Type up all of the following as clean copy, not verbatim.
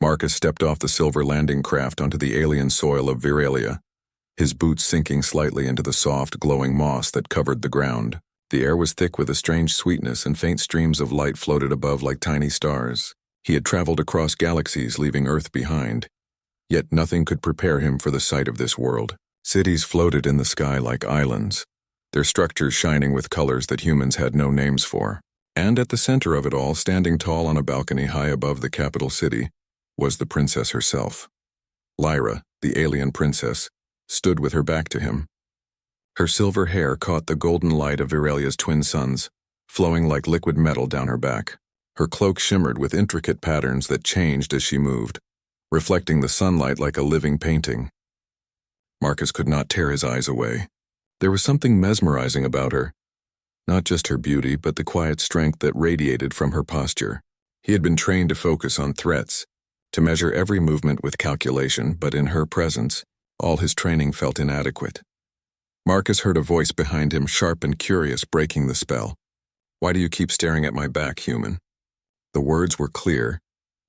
Marcus stepped off the silver landing craft onto the alien soil of Viralia, his boots sinking slightly into the soft, glowing moss that covered the ground. The air was thick with a strange sweetness, and faint streams of light floated above like tiny stars. He had traveled across galaxies, leaving Earth behind. Yet nothing could prepare him for the sight of this world. Cities floated in the sky like islands, their structures shining with colors that humans had no names for. And at the center of it all, standing tall on a balcony high above the capital city, was the princess herself. Lyra, the alien princess, stood with her back to him. Her silver hair caught the golden light of Virelia's twin suns, flowing like liquid metal down her back. Her cloak shimmered with intricate patterns that changed as she moved, reflecting the sunlight like a living painting. Marcus could not tear his eyes away. There was something mesmerizing about her. Not just her beauty, but the quiet strength that radiated from her posture. He had been trained to focus on threats, to measure every movement with calculation, but in her presence, all his training felt inadequate. Marcus heard a voice behind him, sharp and curious, breaking the spell. "Why do you keep staring at my back, human?" The words were clear,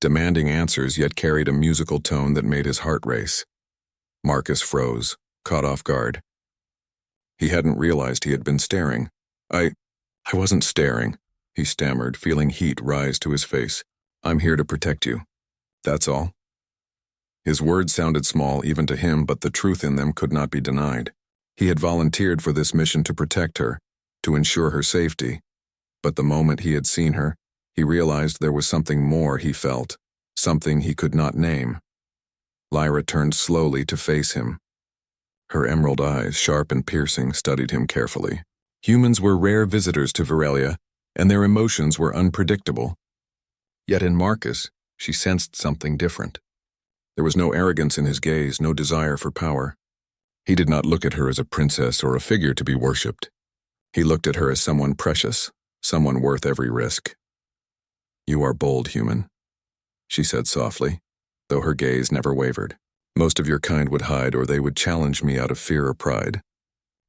demanding answers, yet carried a musical tone that made his heart race. Marcus froze, caught off guard. He hadn't realized he had been staring. I wasn't staring," he stammered, feeling heat rise to his face. "I'm here to protect you. That's all." His words sounded small even to him, but the truth in them could not be denied. He had volunteered for this mission to protect her, to ensure her safety. But the moment he had seen her, he realized there was something more he felt, something he could not name. Lyra turned slowly to face him. Her emerald eyes, sharp and piercing, studied him carefully. Humans were rare visitors to Viralia, and their emotions were unpredictable. Yet in Marcus, she sensed something different. There was no arrogance in his gaze, no desire for power. He did not look at her as a princess or a figure to be worshipped. He looked at her as someone precious, someone worth every risk. "You are bold, human," she said softly, though her gaze never wavered. "Most of your kind would hide, or they would challenge me out of fear or pride.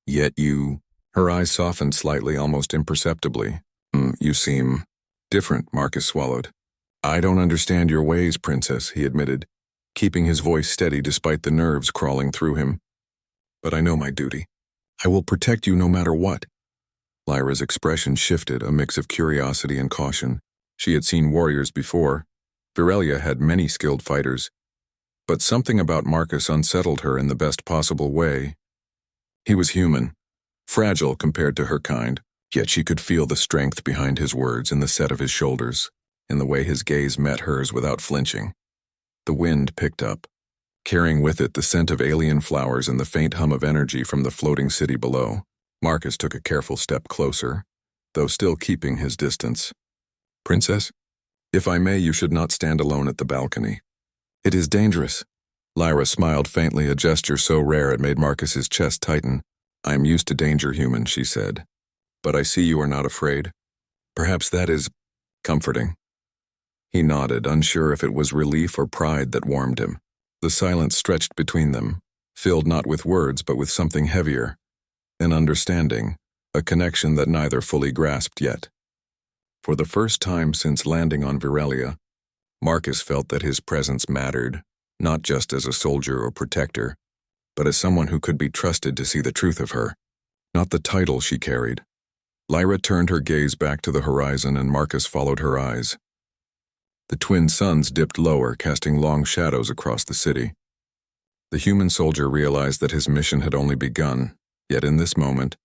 Yet you—" Her eyes softened slightly, almost imperceptibly. You seem different," Marcus swallowed. "I don't understand your ways, princess," he admitted, keeping his voice steady despite the nerves crawling through him. "But I know my duty. I will protect you no matter what." Lyra's expression shifted, a mix of curiosity and caution. She had seen warriors before. Viralia had many skilled fighters. But something about Marcus unsettled her in the best possible way. He was human, fragile compared to her kind, yet she could feel the strength behind his words in the set of his shoulders, in the way his gaze met hers without flinching. The wind picked up, carrying with it the scent of alien flowers and the faint hum of energy from the floating city below. Marcus took a careful step closer, though still keeping his distance. "Princess, if I may, you should not stand alone at the balcony. It is dangerous." Lyra smiled faintly, a gesture so rare it made Marcus's chest tighten. "I am used to danger, human," she said. "But I see you are not afraid. Perhaps that is comforting." He nodded, unsure if it was relief or pride that warmed him. The silence stretched between them, filled not with words but with something heavier, an understanding, a connection that neither fully grasped yet. For the first time since landing on Viralia, Marcus felt that his presence mattered, not just as a soldier or protector, but as someone who could be trusted to see the truth of her, not the title she carried. Lyra turned her gaze back to the horizon, and Marcus followed her eyes. The twin suns dipped lower, casting long shadows across the city. The human soldier realized that his mission had only begun, yet in this moment,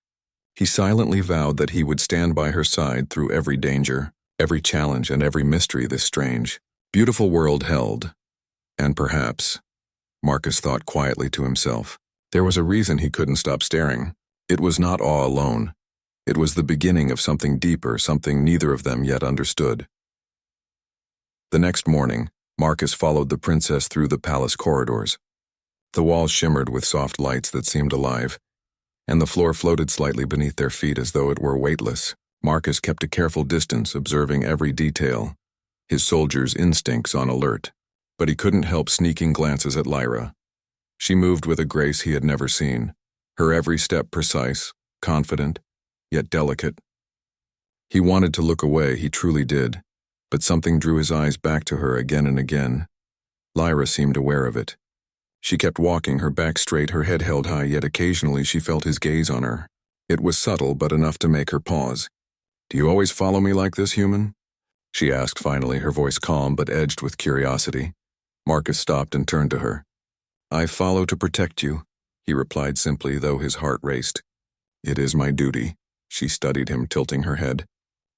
he silently vowed that he would stand by her side through every danger, every challenge, and every mystery this strange, beautiful world held. And perhaps, Marcus thought quietly to himself, there was a reason he couldn't stop staring. It was not awe alone. It was the beginning of something deeper, something neither of them yet understood. The next morning, Marcus followed the princess through the palace corridors. The walls shimmered with soft lights that seemed alive, and the floor floated slightly beneath their feet as though it were weightless. Marcus kept a careful distance, observing every detail, his soldier's instincts on alert. But he couldn't help sneaking glances at Lyra. She moved with a grace he had never seen, her every step precise, confident, yet delicate. He wanted to look away, he truly did, but something drew his eyes back to her again and again, Lyra seemed aware of it. She kept walking, her back straight, her head held high, yet occasionally she felt his gaze on her. It was subtle, but enough to make her pause. "Do you always follow me like this, human?" she asked finally, her voice calm but edged with curiosity. Marcus stopped and turned to her. "I follow to protect you," he replied simply, though his heart raced. "It is my duty." She studied him, tilting her head.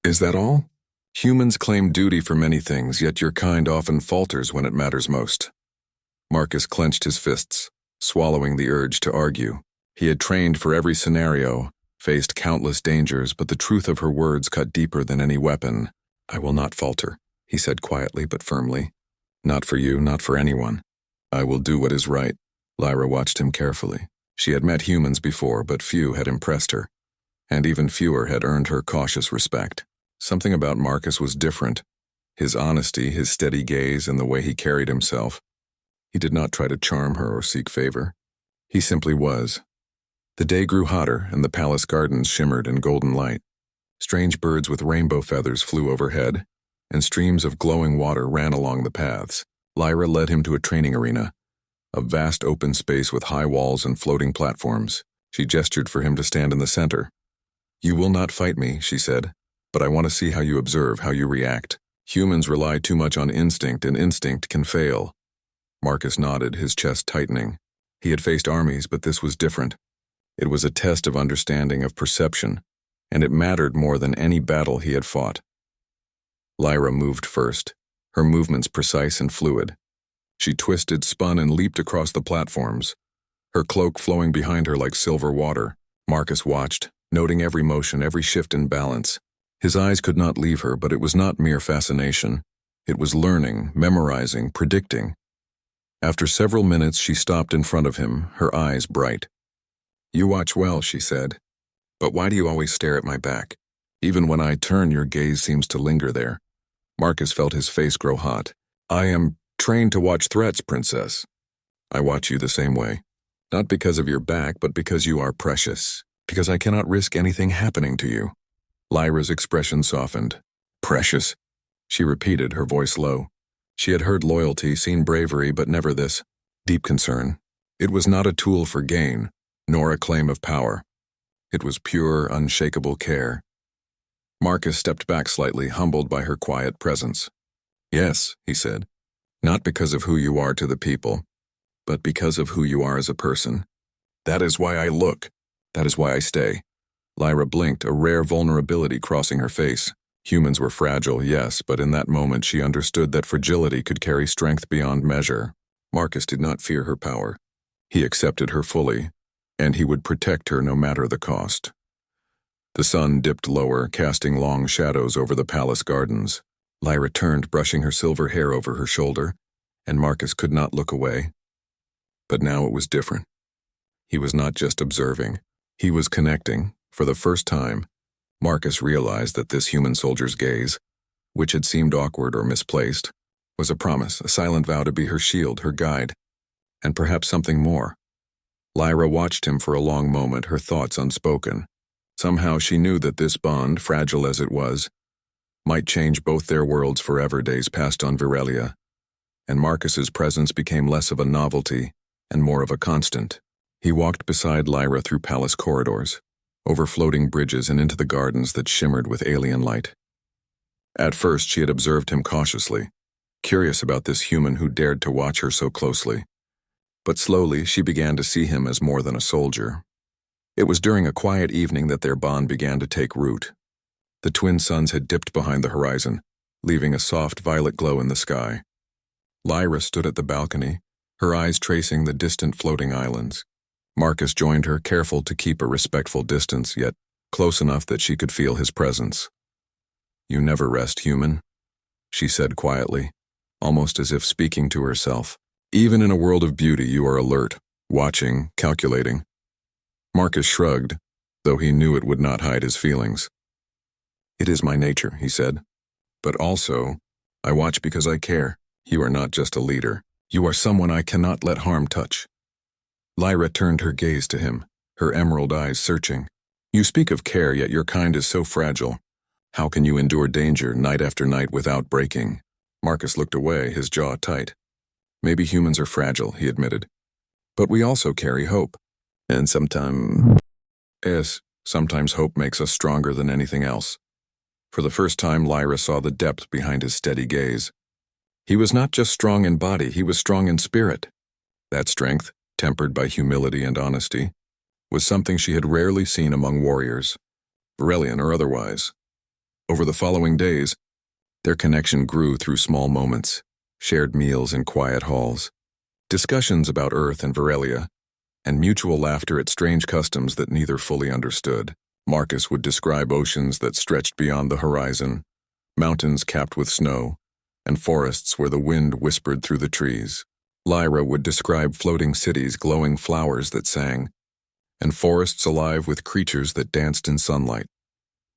"Is that all? Humans claim duty for many things, yet your kind often falters when it matters most." Marcus clenched his fists, swallowing the urge to argue. He had trained for every scenario, faced countless dangers, but the truth of her words cut deeper than any weapon. "I will not falter," he said quietly but firmly. "Not for you, not for anyone. I will do what is right." Lyra watched him carefully. She had met humans before, but few had impressed her, and even fewer had earned her cautious respect. Something about Marcus was different. His honesty, his steady gaze, and the way he carried himself. He did not try to charm her or seek favor. He simply was. The day grew hotter, and the palace gardens shimmered in golden light. Strange birds with rainbow feathers flew overhead, and streams of glowing water ran along the paths. Lyra led him to a training arena, a vast open space with high walls and floating platforms. She gestured for him to stand in the center. "You will not fight me," she said, "but I want to see how you observe, how you react. Humans rely too much on instinct, and instinct can fail." Marcus nodded, his chest tightening. He had faced armies, but this was different. It was a test of understanding, of perception, and it mattered more than any battle he had fought. Lyra moved first, her movements precise and fluid. She twisted, spun, and leaped across the platforms, her cloak flowing behind her like silver water. Marcus watched, noting every motion, every shift in balance. His eyes could not leave her, but it was not mere fascination. It was learning, memorizing, predicting. After several minutes, she stopped in front of him, her eyes bright. "You watch well," she said. "But why do you always stare at my back? Even when I turn, your gaze seems to linger there." Marcus felt his face grow hot. "I am trained to watch threats, Princess. I watch you the same way. Not because of your back, but because you are precious. Because I cannot risk anything happening to you." Lyra's expression softened. "Precious?" she repeated, her voice low. She had heard loyalty, seen bravery, but never this deep concern. It was not a tool for gain, nor a claim of power. It was pure, unshakable care. Marcus stepped back slightly, humbled by her quiet presence. "Yes," he said, "not because of who you are to the people, but because of who you are as a person. That is why I look. That is why I stay." Lyra blinked, a rare vulnerability crossing her face. Humans were fragile, yes, but in that moment she understood that fragility could carry strength beyond measure. Marcus did not fear her power. He accepted her fully, and he would protect her no matter the cost. The sun dipped lower, casting long shadows over the palace gardens. Lyra turned, brushing her silver hair over her shoulder, and Marcus could not look away. But now it was different. He was not just observing. He was connecting. For the first time, Marcus realized that this human soldier's gaze, which had seemed awkward or misplaced, was a promise, a silent vow to be her shield, her guide, and perhaps something more. Lyra watched him for a long moment, her thoughts unspoken. Somehow she knew that this bond, fragile as it was, might change both their worlds forever. Days passed on Virelia, and Marcus's presence became less of a novelty and more of a constant. He walked beside Lyra through palace corridors, over floating bridges and into the gardens that shimmered with alien light. At first she had observed him cautiously, curious about this human who dared to watch her so closely. But slowly she began to see him as more than a soldier. It was during a quiet evening that their bond began to take root. The twin suns had dipped behind the horizon, leaving a soft violet glow in the sky. Lyra stood at the balcony, her eyes tracing the distant floating islands. Marcus joined her, careful to keep a respectful distance, yet close enough that she could feel his presence. "You never rest, human," she said quietly, almost as if speaking to herself. "Even in a world of beauty, you are alert, watching, calculating." Marcus shrugged, though he knew it would not hide his feelings. "It is my nature," he said. "But also, I watch because I care. You are not just a leader. You are someone I cannot let harm touch." Lyra turned her gaze to him, her emerald eyes searching. "You speak of care, yet your kind is so fragile. How can you endure danger night after night without breaking?" Marcus looked away, his jaw tight. Maybe humans are fragile, he admitted. But we also carry hope. And sometimes hope makes us stronger than anything else. For the first time, Lyra saw the depth behind his steady gaze. He was not just strong in body, he was strong in spirit. That strength, tempered by humility and honesty, was something she had rarely seen among warriors, Virelian or otherwise. Over the following days, their connection grew through small moments, shared meals in quiet halls, discussions about Earth and Virelia, and mutual laughter at strange customs that neither fully understood. Marcus would describe oceans that stretched beyond the horizon, mountains capped with snow, and forests where the wind whispered through the trees. Lyra would describe floating cities, glowing flowers that sang, and forests alive with creatures that danced in sunlight.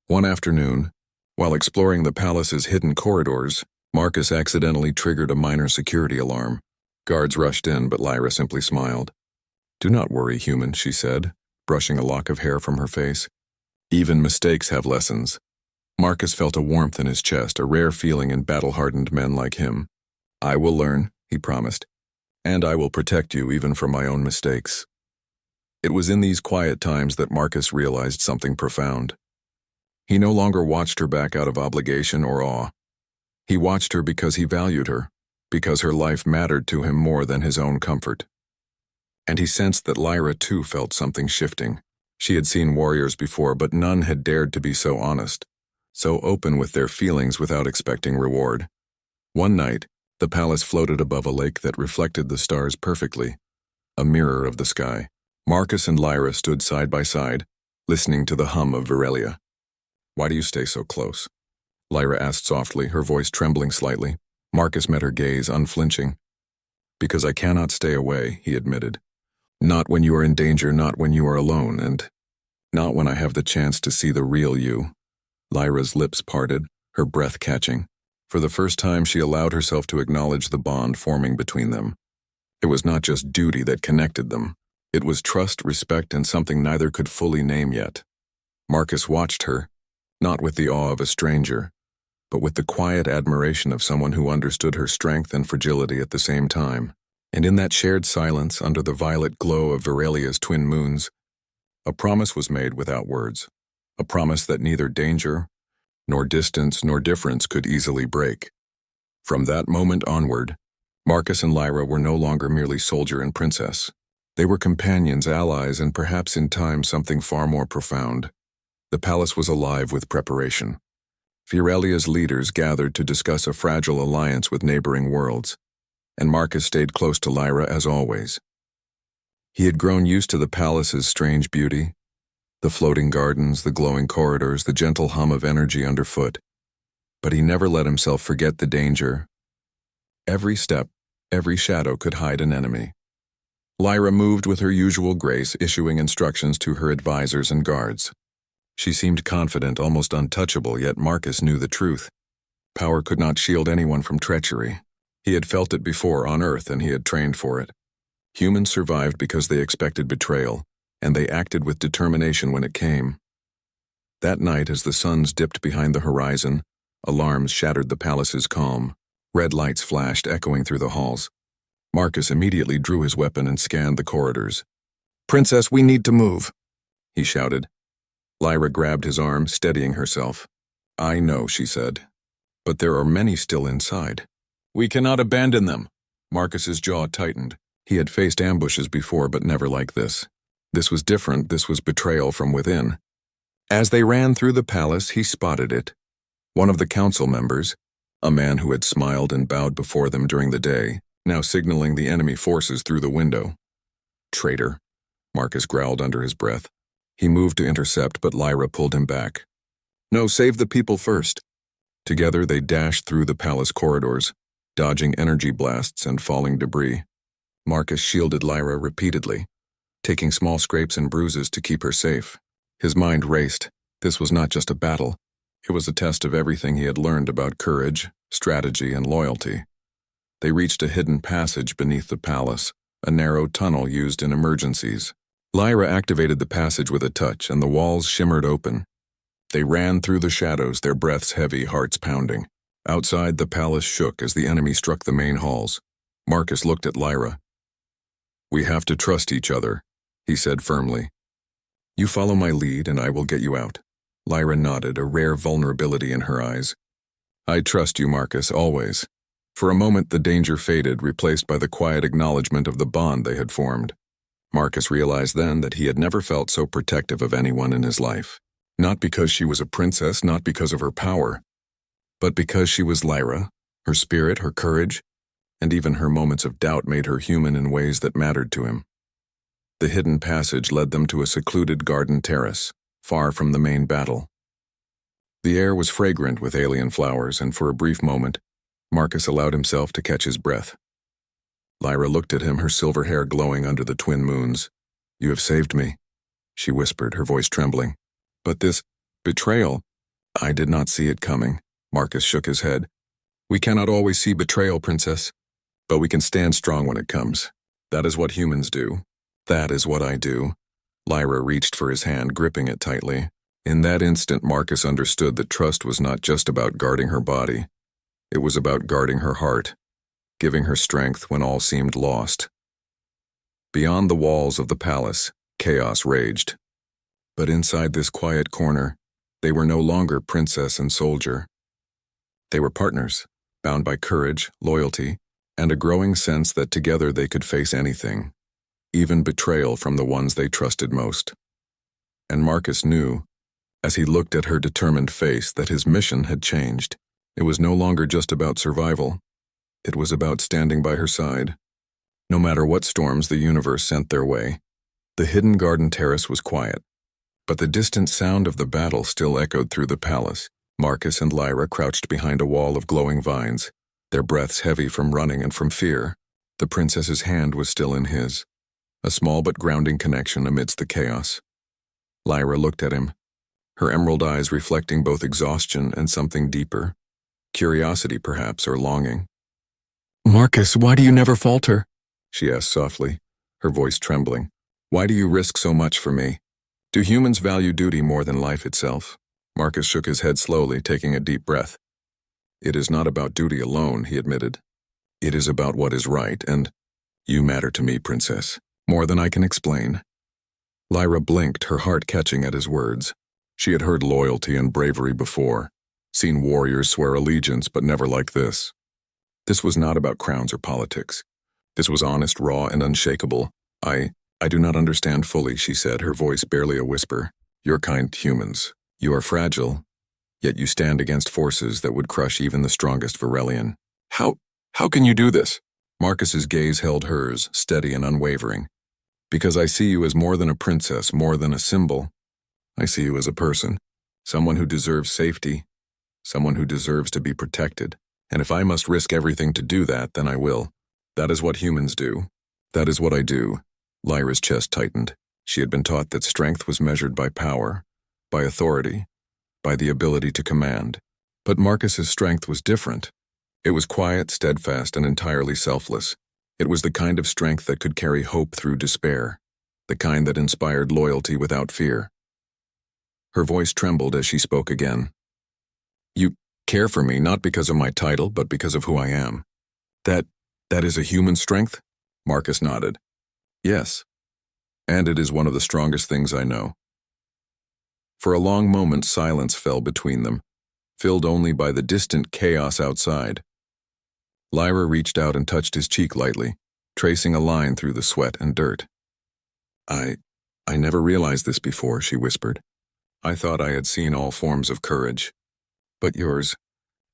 One afternoon, while exploring the palace's hidden corridors, Marcus accidentally triggered a minor security alarm. Guards rushed in, but Lyra simply smiled. "Do not worry, human," she said, brushing a lock of hair from her face. "Even mistakes have lessons." Marcus felt a warmth in his chest, a rare feeling in battle-hardened men like him. "I will learn," he promised, "and I will protect you even from my own mistakes." It was in these quiet times that Marcus realized something profound. He no longer watched her back out of obligation or awe. He watched her because he valued her, because her life mattered to him more than his own comfort. And he sensed that Lyra too felt something shifting. She had seen warriors before, but none had dared to be so honest, so open with their feelings without expecting reward. One night, the palace floated above a lake that reflected the stars perfectly, a mirror of the sky. Marcus and Lyra stood side by side, listening to the hum of Virelia. "Why do you stay so close?" Lyra asked softly, her voice trembling slightly. Marcus met her gaze, unflinching. "Because I cannot stay away," he admitted. "Not when you are in danger, not when you are alone, and not when I have the chance to see the real you." Lyra's lips parted, her breath catching. For the first time, she allowed herself to acknowledge the bond forming between them. It was not just duty that connected them. It was trust, respect, and something neither could fully name yet. Marcus watched her, not with the awe of a stranger, but with the quiet admiration of someone who understood her strength and fragility at the same time. And in that shared silence, under the violet glow of Virelia's twin moons, a promise was made without words, a promise that neither danger, nor distance, nor difference could easily break. From that moment onward, Marcus and Lyra were no longer merely soldier and princess. They were companions, allies, and perhaps in time something far more profound. The palace was alive with preparation. Virelia's leaders gathered to discuss a fragile alliance with neighboring worlds, and Marcus stayed close to Lyra as always. He had grown used to the palace's strange beauty, the floating gardens, the glowing corridors, the gentle hum of energy underfoot. But he never let himself forget the danger. Every step, every shadow could hide an enemy. Lyra moved with her usual grace, issuing instructions to her advisors and guards. She seemed confident, almost untouchable, yet Marcus knew the truth. Power could not shield anyone from treachery. He had felt it before on Earth, and he had trained for it. Humans survived because they expected betrayal, and they acted with determination when it came. That night, as the suns dipped behind the horizon, alarms shattered the palace's calm. Red lights flashed, echoing through the halls. Marcus immediately drew his weapon and scanned the corridors. "Princess, we need to move," he shouted. Lyra grabbed his arm, steadying herself. "I know," she said, "but there are many still inside. We cannot abandon them." Marcus's jaw tightened. He had faced ambushes before, but never like this. This was different. This was betrayal from within. As they ran through the palace, he spotted it. One of the council members, a man who had smiled and bowed before them during the day, now signaling the enemy forces through the window. "Traitor," Marcus growled under his breath. He moved to intercept, but Lyra pulled him back. "No, save the people first." Together they dashed through the palace corridors, dodging energy blasts and falling debris. Marcus shielded Lyra repeatedly, taking small scrapes and bruises to keep her safe. His mind raced. This was not just a battle. It was a test of everything he had learned about courage, strategy, and loyalty. They reached a hidden passage beneath the palace, a narrow tunnel used in emergencies. Lyra activated the passage with a touch, and the walls shimmered open. They ran through the shadows, their breaths heavy, hearts pounding. Outside, the palace shook as the enemy struck the main halls. Marcus looked at Lyra. "We have to trust each other," he said firmly. "You follow my lead and I will get you out." Lyra nodded, a rare vulnerability in her eyes. "I trust you, Marcus, always." For a moment the danger faded, replaced by the quiet acknowledgement of the bond they had formed. Marcus realized then that he had never felt so protective of anyone in his life. Not because she was a princess, not because of her power, but because she was Lyra. Her spirit, her courage, and even her moments of doubt made her human in ways that mattered to him. The hidden passage led them to a secluded garden terrace, far from the main battle. The air was fragrant with alien flowers, and for a brief moment, Marcus allowed himself to catch his breath. Lyra looked at him, her silver hair glowing under the twin moons. "You have saved me," she whispered, her voice trembling. "But this betrayal, I did not see it coming." Marcus shook his head. "We cannot always see betrayal, Princess, but we can stand strong when it comes. That is what humans do. That is what I do." Lyra reached for his hand, gripping it tightly. In that instant, Marcus understood that trust was not just about guarding her body. It was about guarding her heart, giving her strength when all seemed lost. Beyond the walls of the palace, chaos raged. But inside this quiet corner, they were no longer princess and soldier. They were partners, bound by courage, loyalty, and a growing sense that together they could face anything, even betrayal from the ones they trusted most. And Marcus knew, as he looked at her determined face, that his mission had changed. It was no longer just about survival. It was about standing by her side. No matter what storms the universe sent their way, the hidden garden terrace was quiet. But the distant sound of the battle still echoed through the palace. Marcus and Lyra crouched behind a wall of glowing vines, their breaths heavy from running and from fear. The princess's hand was still in his, a small but grounding connection amidst the chaos. Lyra looked at him, her emerald eyes reflecting both exhaustion and something deeper. Curiosity, perhaps, or longing. "Marcus, why do you never falter?" she asked softly, her voice trembling. "Why do you risk so much for me? Do humans value duty more than life itself?" Marcus shook his head slowly, taking a deep breath. "It is not about duty alone," he admitted. "It is about what is right, and you matter to me, Princess, more than I can explain." Lyra blinked, her heart catching at his words. She had heard loyalty and bravery before, seen warriors swear allegiance, but never like this. This was not about crowns or politics. This was honest, raw, and unshakable. I do not understand fully," she said, her voice barely a whisper. "Your kind humans. You are fragile, yet you stand against forces that would crush even the strongest Virelian. How can you do this?" Marcus's gaze held hers, steady and unwavering. "Because I see you as more than a princess, more than a symbol. I see you as a person, someone who deserves safety, someone who deserves to be protected. And if I must risk everything to do that, then I will. That is what humans do. That is what I do." Lyra's chest tightened. She had been taught that strength was measured by power, by authority, by the ability to command. But Marcus's strength was different. It was quiet, steadfast, and entirely selfless. It was the kind of strength that could carry hope through despair, the kind that inspired loyalty without fear. Her voice trembled as she spoke again. "You care for me not because of my title, but because of who I am. That is a human strength?" Marcus nodded. "Yes. And it is one of the strongest things I know." For a long moment silence fell between them, filled only by the distant chaos outside. Lyra reached out and touched his cheek lightly, tracing a line through the sweat and dirt. I never realized this before," she whispered. "I thought I had seen all forms of courage. But yours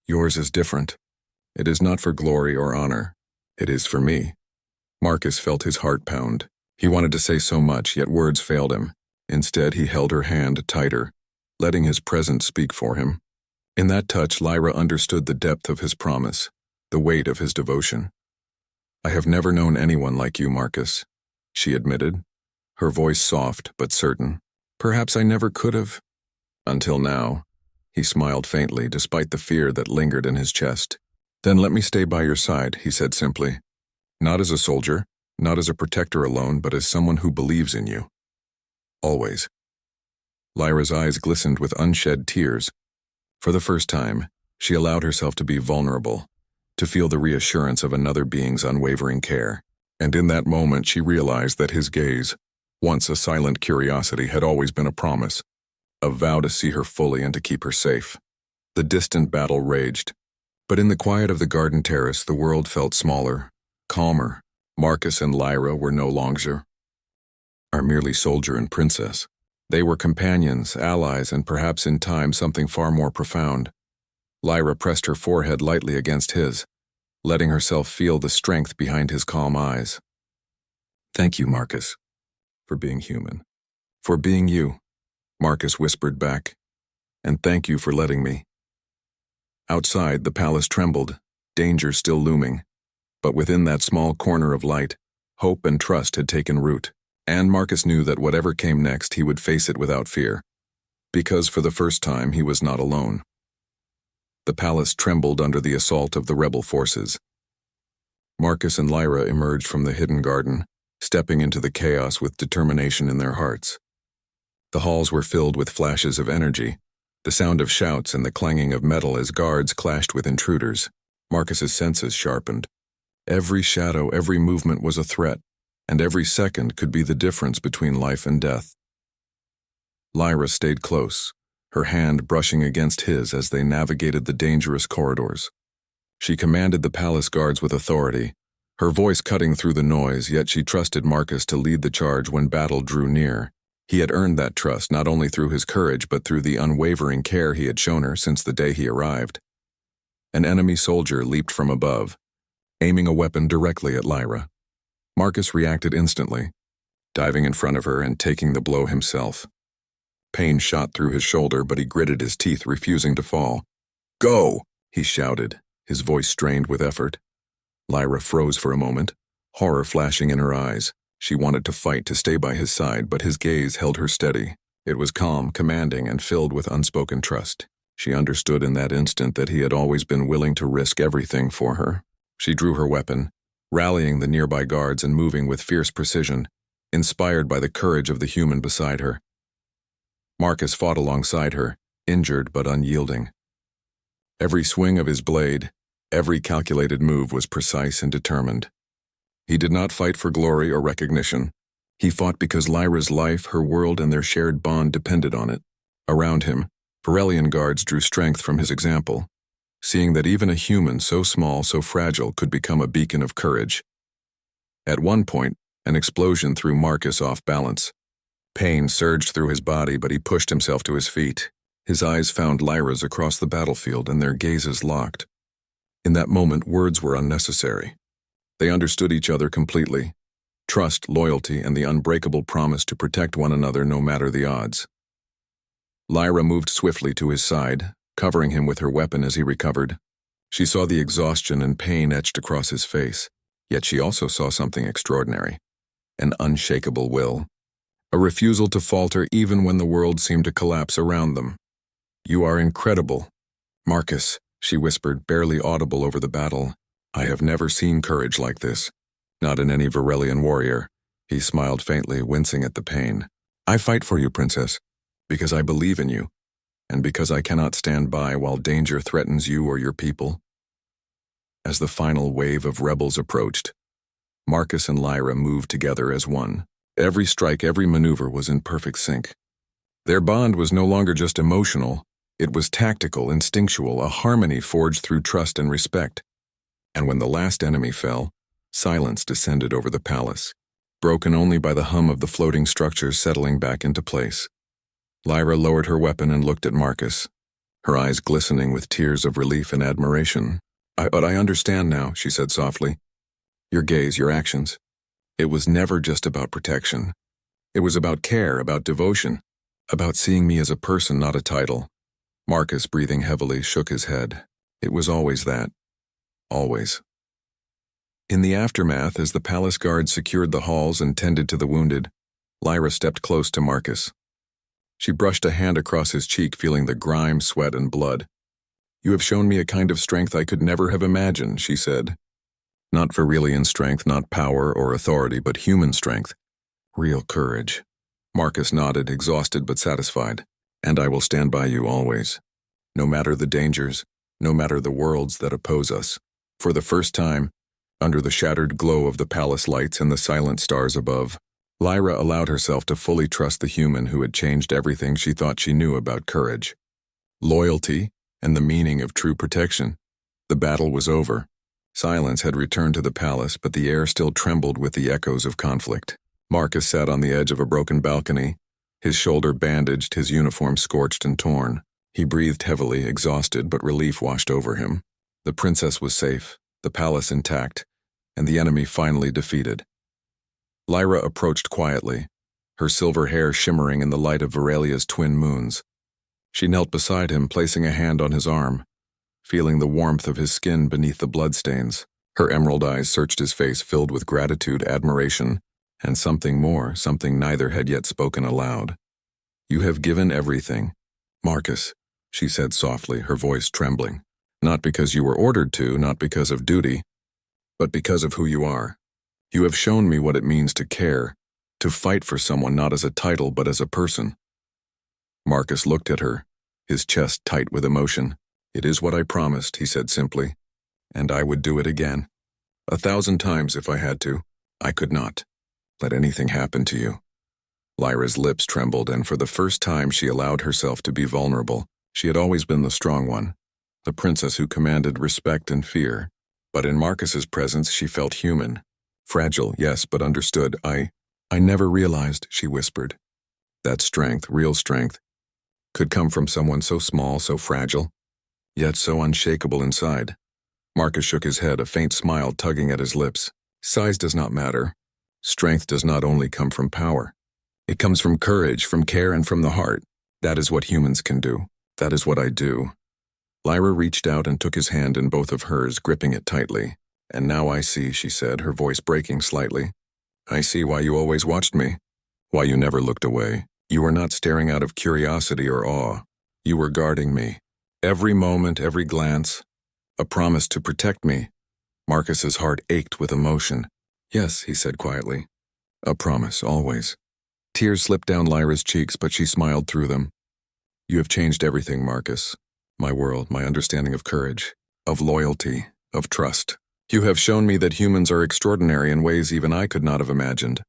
is different. It is not for glory or honor. It is for me." Marcus felt his heart pound. He wanted to say so much, yet words failed him. Instead, he held her hand tighter, letting his presence speak for him. In that touch, Lyra understood the depth of his promise, the weight of his devotion. "I have never known anyone like you, Marcus," she admitted, her voice soft but certain. "Perhaps I never could have." "Until now." He smiled faintly, despite the fear that lingered in his chest. "Then let me stay by your side," he said simply. "Not as a soldier, not as a protector alone, but as someone who believes in you. Always." Lyra's eyes glistened with unshed tears. For the first time, she allowed herself to be vulnerable, to feel the reassurance of another being's unwavering care. And in that moment she realized that his gaze, once a silent curiosity, had always been a promise, a vow to see her fully and to keep her safe. The distant battle raged, but in the quiet of the garden terrace the world felt smaller, calmer. Marcus and Lyra were no longer merely soldier and princess. They were companions, allies, and perhaps in time something far more profound. Lyra pressed her forehead lightly against his, letting herself feel the strength behind his calm eyes. "Thank you, Marcus, for being human. For being you," Marcus whispered back. "And thank you for letting me." Outside, the palace trembled, danger still looming. But within that small corner of light, hope and trust had taken root. And Marcus knew that whatever came next, he would face it without fear. Because for the first time, he was not alone. The palace trembled under the assault of the rebel forces. Marcus and Lyra emerged from the hidden garden, stepping into the chaos with determination in their hearts. The halls were filled with flashes of energy, the sound of shouts and the clanging of metal as guards clashed with intruders. Marcus's senses sharpened. Every shadow, every movement was a threat, and every second could be the difference between life and death. Lyra stayed close, her hand brushing against his as they navigated the dangerous corridors. She commanded the palace guards with authority, her voice cutting through the noise, yet she trusted Marcus to lead the charge when battle drew near. He had earned that trust not only through his courage but through the unwavering care he had shown her since the day he arrived. An enemy soldier leaped from above, aiming a weapon directly at Lyra. Marcus reacted instantly, diving in front of her and taking the blow himself. Pain shot through his shoulder, but he gritted his teeth, refusing to fall. "Go!" he shouted, his voice strained with effort. Lyra froze for a moment, horror flashing in her eyes. She wanted to fight, to stay by his side, but his gaze held her steady. It was calm, commanding, and filled with unspoken trust. She understood in that instant that he had always been willing to risk everything for her. She drew her weapon, rallying the nearby guards and moving with fierce precision, inspired by the courage of the human beside her. Marcus fought alongside her, injured but unyielding. Every swing of his blade, every calculated move was precise and determined. He did not fight for glory or recognition. He fought because Lyra's life, her world, and their shared bond depended on it. Around him, Varelian guards drew strength from his example, seeing that even a human so small, so fragile, could become a beacon of courage. At one point, an explosion threw Marcus off balance. Pain surged through his body, but he pushed himself to his feet. His eyes found Lyra's across the battlefield, and their gazes locked. In that moment, words were unnecessary. They understood each other completely. Trust, loyalty, and the unbreakable promise to protect one another no matter the odds. Lyra moved swiftly to his side, covering him with her weapon as he recovered. She saw the exhaustion and pain etched across his face, yet she also saw something extraordinary. An unshakable will. A refusal to falter even when the world seemed to collapse around them. "You are incredible, Marcus," she whispered, barely audible over the battle. "I have never seen courage like this. Not in any Varelian warrior." He smiled faintly, wincing at the pain. "I fight for you, princess, because I believe in you, and because I cannot stand by while danger threatens you or your people." As the final wave of rebels approached, Marcus and Lyra moved together as one. Every strike, every maneuver was in perfect sync. Their bond was no longer just emotional, it was tactical, instinctual, a harmony forged through trust and respect. And when the last enemy fell, silence descended over the palace, broken only by the hum of the floating structures settling back into place. Lyra lowered her weapon and looked at Marcus, her eyes glistening with tears of relief and admiration. But I understand now," she said softly. "Your gaze, your actions. It was never just about protection. It was about care, about devotion, about seeing me as a person, not a title." Marcus, breathing heavily, shook his head. "It was always that. Always." In the aftermath, as the palace guards secured the halls and tended to the wounded, Lyra stepped close to Marcus. She brushed a hand across his cheek, feeling the grime, sweat, and blood. "You have shown me a kind of strength I could never have imagined," she said. "Not Varelian strength, not power or authority, but human strength. Real courage." Marcus nodded, exhausted but satisfied. "And I will stand by you always. No matter the dangers, no matter the worlds that oppose us. For the first time, under the shattered glow of the palace lights and the silent stars above, Lyra allowed herself to fully trust the human who had changed everything she thought she knew about courage, loyalty, and the meaning of true protection. The battle was over. Silence had returned to the palace, but the air still trembled with the echoes of conflict. Marcus sat on the edge of a broken balcony, his shoulder bandaged, his uniform scorched and torn. He breathed heavily, exhausted, but relief washed over him. The princess was safe, the palace intact, and the enemy finally defeated. Lyra approached quietly, her silver hair shimmering in the light of Virelia's twin moons. She knelt beside him, placing a hand on his arm, feeling the warmth of his skin beneath the bloodstains. Her emerald eyes searched his face, filled with gratitude, admiration, and something more, something neither had yet spoken aloud. "You have given everything, Marcus," she said softly, her voice trembling. "Not because you were ordered to, not because of duty, but because of who you are. You have shown me what it means to care, to fight for someone not as a title but as a person." Marcus looked at her, his chest tight with emotion. "It is what I promised," he said simply, "and I would do it again. 1,000 times if I had to. I could not let anything happen to you." Lyra's lips trembled, and for the first time she allowed herself to be vulnerable. She had always been the strong one, the princess who commanded respect and fear. But in Marcus's presence she felt human. Fragile, yes, but understood. I never realized," she whispered, "that strength, real strength, could come from someone so small, so fragile, yet so unshakable inside." Marcus shook his head, a faint smile tugging at his lips. "Size does not matter. Strength does not only come from power. It comes from courage, from care, and from the heart. That is what humans can do. That is what I do." Lyra reached out and took his hand in both of hers, gripping it tightly. "And now I see," she said, her voice breaking slightly. "I see why you always watched me, why you never looked away. You were not staring out of curiosity or awe. You were guarding me. Every moment, every glance, a promise to protect me." Marcus's heart ached with emotion. "Yes," he said quietly. "A promise, always." Tears slipped down Lyra's cheeks, but she smiled through them. "You have changed everything, Marcus. My world, my understanding of courage, of loyalty, of trust. You have shown me that humans are extraordinary in ways even I could not have imagined."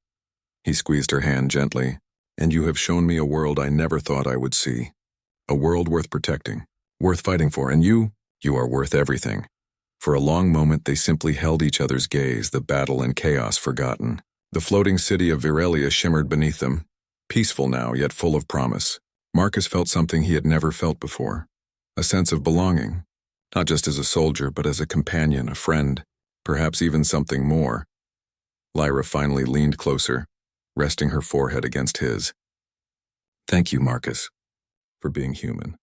He squeezed her hand gently. "And you have shown me a world I never thought I would see. A world worth protecting, worth fighting for, and you are worth everything." For a long moment they simply held each other's gaze, the battle and chaos forgotten. The floating city of Virelia shimmered beneath them, peaceful now, yet full of promise. Marcus felt something he had never felt before, a sense of belonging, not just as a soldier, but as a companion, a friend, perhaps even something more. Lyra finally leaned closer, resting her forehead against his. "Thank you, Marcus, for being human,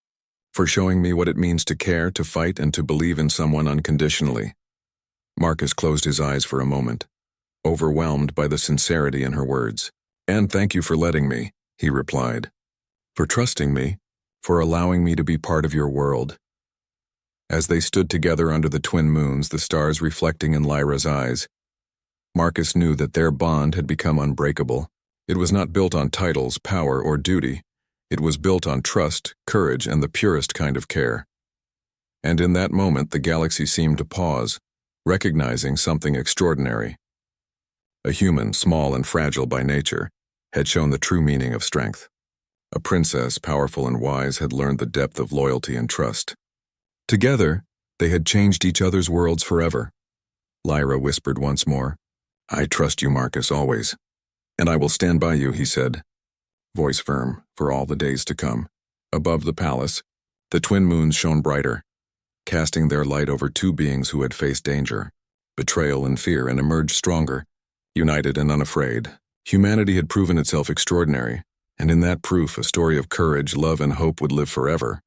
for showing me what it means to care, to fight, and to believe in someone unconditionally." Marcus closed his eyes for a moment, overwhelmed by the sincerity in her words. "And thank you for letting me," he replied, "for trusting me, for allowing me to be part of your world." As they stood together under the twin moons, the stars reflecting in Lyra's eyes, Marcus knew that their bond had become unbreakable. It was not built on titles, power, or duty. It was built on trust, courage, and the purest kind of care. And in that moment, the galaxy seemed to pause, recognizing something extraordinary. A human, small and fragile by nature, had shown the true meaning of strength. A princess, powerful and wise, had learned the depth of loyalty and trust. Together, they had changed each other's worlds forever. Lyra whispered once more, "I trust you, Marcus, always. And I will stand by you," he said, voice firm, for all the days to come. Above the palace, the twin moons shone brighter, casting their light over two beings who had faced danger, betrayal and fear, and emerged stronger, united and unafraid. Humanity had proven itself extraordinary, and in that proof a story of courage, love, and hope would live forever.